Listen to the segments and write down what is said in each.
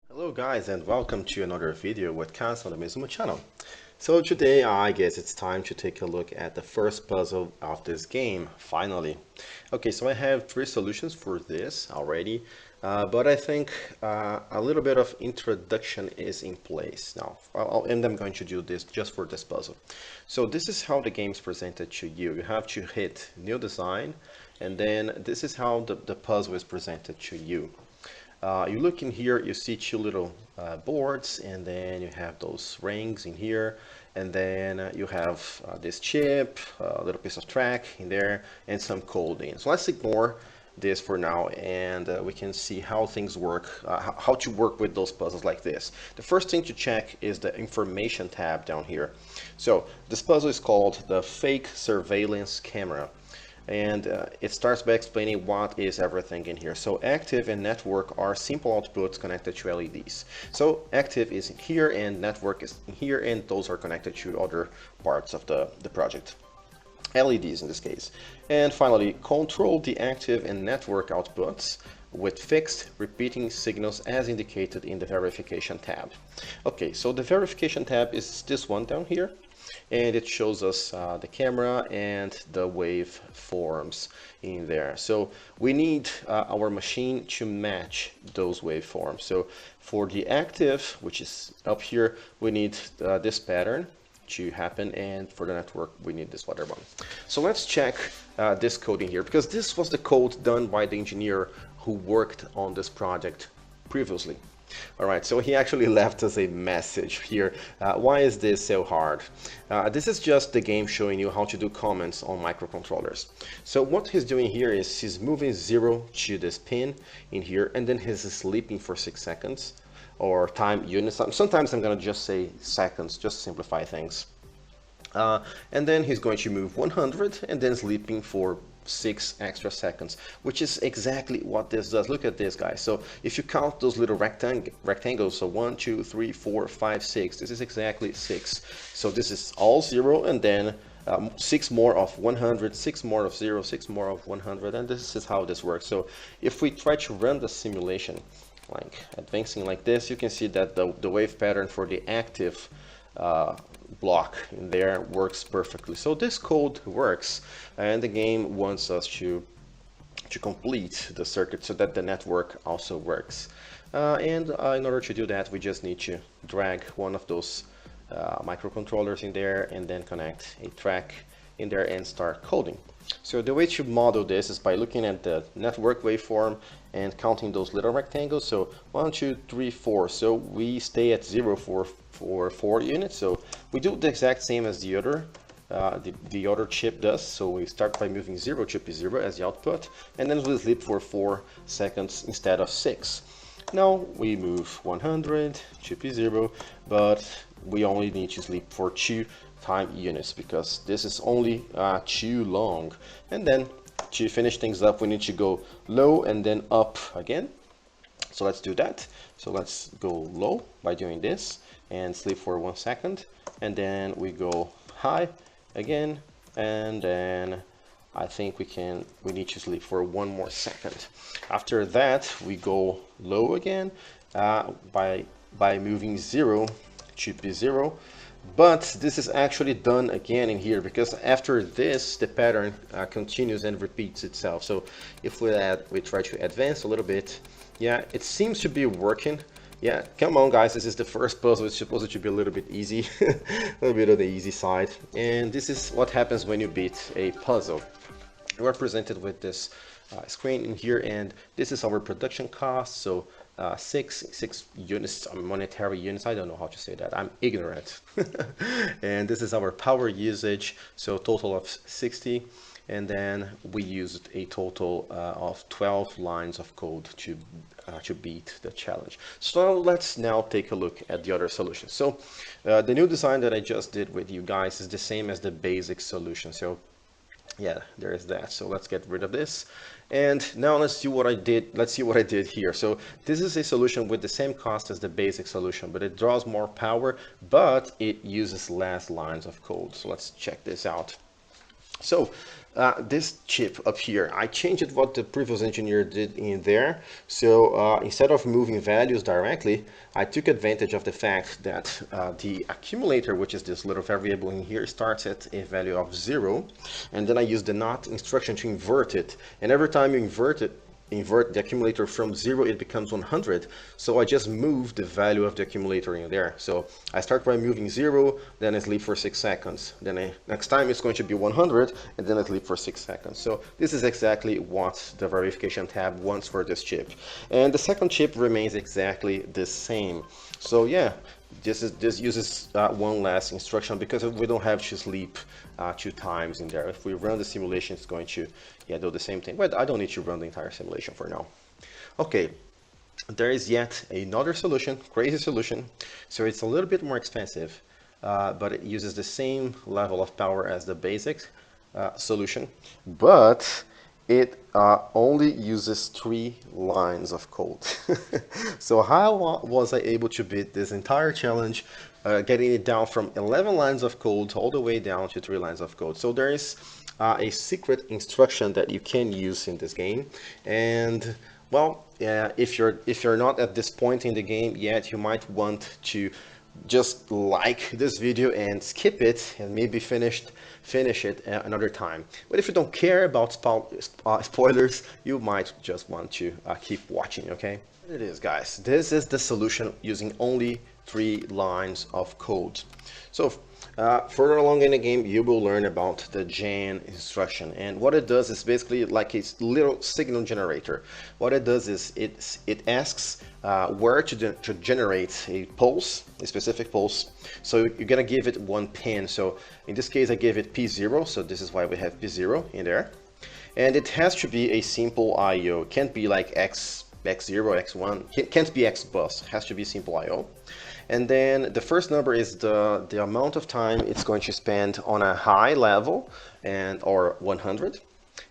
Hello guys and welcome to another video webcast on the Mizumo channel. So today I guess it's time to take a look at the first puzzle of this game, finally. Okay, so I have three solutions for this already, but I think a little bit of introduction is in place now. And I'm going to do this just for this puzzle. So this is how the game is presented to you. You have to hit new design, and then this is how the puzzle is presented to you. You look in here, you see two little boards, and then you have those rings in here, and then you have this chip, a little piece of track in there, and some coding. So let's ignore this for now, and we can see how things work, how to work with those puzzles like this. The first thing to check is the information tab down here. So this puzzle is called the fake surveillance camera, and it starts by explaining what is everything in here. So active and network are simple outputs connected to LEDs. So active is in here and network is in here, and those are connected to other parts of the project. LEDs in this case. And finally, control the active and network outputs with fixed repeating signals as indicated in the verification tab. Okay, so the verification tab is this one down here, and it shows us the camera and the waveforms in there. So we need our machine to match those waveforms. So for the active, which is up here, we need this pattern to happen, and for the network we need this other one. So let's check this coding here, because this was the code done by the engineer who worked on this project previously. All right, so he actually left us a message here. Why is this so hard? This is just the game showing you how to do comments on microcontrollers. So what he's doing here is he's moving 0 to this pin in here, and then he's sleeping for 6 seconds, or time units. Sometimes I'm going to just say seconds, just to simplify things. And then he's going to move 100 and then sleeping for 6 extra seconds, which is exactly what this does. Look at this, guys. So if you count those little rectangles, so 1, 2, 3, 4, 5, 6, this is exactly 6. So this is all 0, and then 6 more of 100, 6 more of 0, 6 more of 100, and this is how this works. So if we try to run the simulation, like advancing like this, you can see that the wave pattern for the active block in there works perfectly. So this code works, and the game wants us to complete the circuit so that the network also works. In order to do that, we just need to drag one of those microcontrollers in there, and then connect a track in there and start coding. So the way to model this is by looking at the network waveform and counting those little rectangles. So 1, 2, 3, 4. So we stay at 0 for 4 units. So we do the exact same as the other chip does. So we start by moving 0 to P0 as the output, and then we sleep for 4 seconds instead of 6. Now we move 100 to P0, but we only need to sleep for 2 time units because this is only too long. And then to finish things up, we need to go low and then up again. So let's do that. So let's go low by doing this and sleep for 1 second, and then we go high again, and then I think we need to sleep for 1 more second. After that, we go low again by moving 0 to P0. But this is actually done again in here, because after this the pattern continues and repeats itself. So if we try to advance a little bit, yeah, it seems to be working. Yeah, come on guys, this is the first puzzle. It's supposed to be a little bit easy, a little bit on the easy side. And this is what happens when you beat a puzzle. We're presented with this screen in here, and this is our production cost. So 6 units, monetary units, I don't know how to say that, I'm ignorant. And this is our power usage, so total of 60, and then we used a total of 12 lines of code to beat the challenge. So let's now take a look at the other solution. So the new design that I just did with you guys is the same as the basic solution. So yeah, there is that. So let's get rid of this, and now let's see what I did here. So this is a solution with the same cost as the basic solution, but it draws more power, but it uses less lines of code. So let's check this out. So this chip up here, I changed what the previous engineer did in there. So instead of moving values directly, I took advantage of the fact that the accumulator, which is this little variable in here, starts at a value of 0. And then I use the not instruction to invert it. And every time you invert the accumulator from 0, it becomes 100. So I just move the value of the accumulator in there. So I start by moving 0, then I sleep for 6 seconds. Then next time it's going to be 100, and then I sleep for 6 seconds. So this is exactly what the verification tab wants for this chip. And the second chip remains exactly the same. So yeah, this uses one less instruction because we don't have to sleep 2 times in there. If we run the simulation, it's going to do the same thing. But I don't need to run the entire simulation for now. Okay, there is yet another solution, crazy solution. So it's a little bit more expensive, but it uses the same level of power as the basic solution, but it only uses 3 lines of code. So how was I able to beat this entire challenge, getting it down from 11 lines of code all the way down to 3 lines of code? So there is a secret instruction that you can use in this game, and well, if you're not at this point in the game yet, you might want to just like this video and skip it and maybe finish it another time. But if you don't care about spoilers, you might just want to keep watching, okay? It is, guys. This is the solution using only 3 lines of code. So further along in the game, you will learn about the gen instruction, and what it does is basically like a little signal generator. What it does is it asks where to generate a pulse, a specific pulse. So you're gonna give it 1 pin. So in this case, I gave it P0. So this is why we have P0 in there, and it has to be a simple I/O. It can't be like X0, X1. It can't be X bus. It has to be simple I/O. And then the first number is the amount of time it's going to spend on a high level, or 100.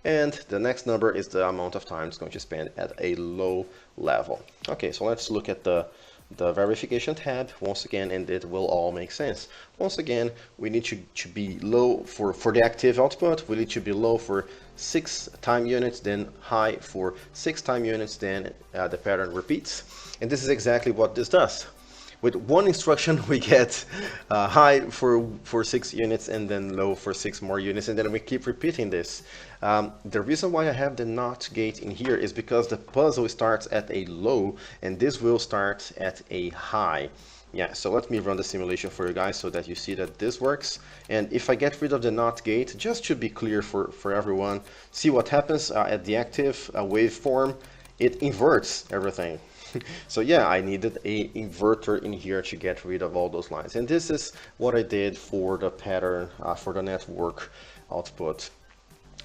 And the next number is the amount of time it's going to spend at a low level. Okay, so let's look at the verification tab once again, and it will all make sense. Once again, we need to be low for the active output. We need to be low for 6 time units, then high for 6 time units, then the pattern repeats. And this is exactly what this does. With one instruction, we get high for 6 units and then low for 6 more units, and then we keep repeating this. The reason why I have the NOT gate in here is because the puzzle starts at a low, and this will start at a high. Yeah, so let me run the simulation for you guys so that you see that this works. And if I get rid of the NOT gate, just to be clear for everyone, see what happens at the active waveform. It inverts everything. So yeah, I needed a inverter in here to get rid of all those lines. And this is what I did for the pattern, for the network output.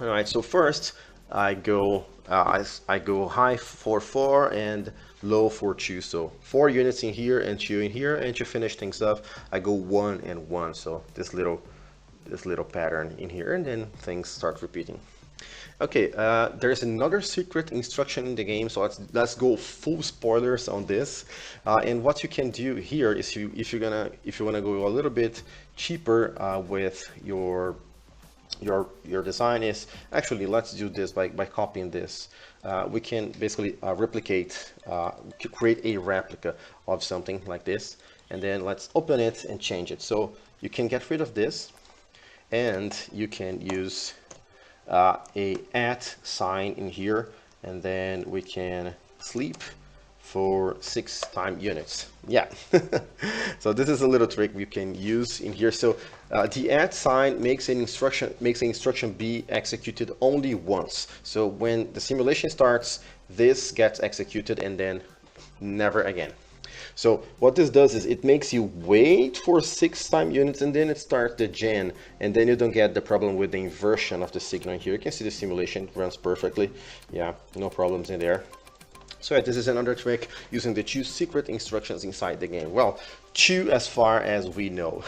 All right, so first I go high for 4 and low for 2. So 4 units in here and 2 in here, and to finish things up, I go 1 and 1. So this little pattern in here, and then things start repeating. Okay, there's another secret instruction in the game, so let's go full spoilers on this. And what you can do here is if you wanna go a little bit cheaper with your design, is actually, let's do this by copying this. We can basically replicate, create a replica of something like this, and then let's open it and change it. So you can get rid of this, and you can use a @ sign in here, and then we can sleep for 6 time units. Yeah. So this is a little trick we can use in here. So the @ sign makes the instruction be executed only once. So when the simulation starts, this gets executed and then never again. So what this does is it makes you wait for 6 time units, and then it starts the gen, and then you don't get the problem with the inversion of the signal here. You can see the simulation runs perfectly. Yeah, no problems in there. So yeah, this is another trick using the 2 secret instructions inside the game. Well, 2 as far as we know.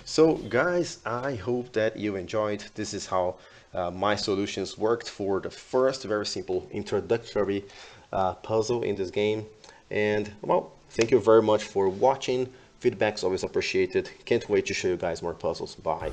So guys, I hope that you enjoyed. This is how my solutions worked for the first very simple introductory puzzle in this game. And well, thank you very much for watching. Feedback's always appreciated. Can't wait to show you guys more puzzles. Bye.